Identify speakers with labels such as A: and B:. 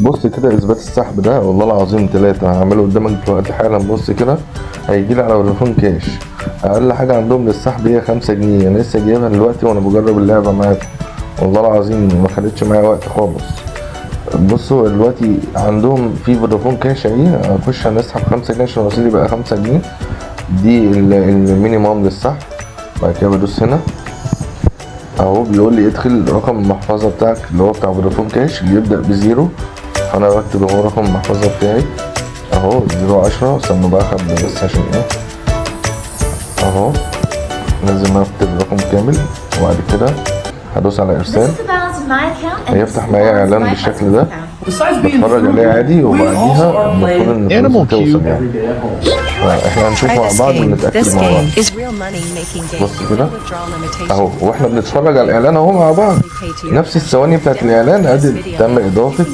A: بص كده اثبات السحب ده والله العظيم 3 هعمله قدامك دلوقتي حالا. بص كده هيجيلي على فودافون كاش اقل حاجه عندهم للسحب هي 5 جنيه. انا لسه جايبها دلوقتي وانا بجرب اللعبه معاكم والله العظيم ما خدتش معايا وقت خالص. بصوا دلوقتي عندهم في فودافون كاش اهي، هنخش هنسحب 5 جنيه عشان رصيدي بقى 5 جنيه. دي المينيمم للسحب. بعد كده بدوس هنا اهو بيقول لي ادخل رقم المحفظه بتاعك اللي هو بتاع فودافون كاش اللي يبدا بزيرو. فانا بكتب اهو رقم المحفظه بتاعي اهو 010. استنوا بقى اخبي بس عشان ايه اهو لازم اكتب الرقم كامل. وبعد كده هدوس على ارسال. هيفتح معايا اعلان بالشكل ده بتفرج عليه عادي وبعديها المفروض ان الفلوس توصل يعني. احنا هنشوف مع بعض ونتاكد مع بعض. بص كده اهو واحنا بنتفرج على الاعلان اهو مع بعض نفس الثواني بتاعت الاعلان ادي تم اضافه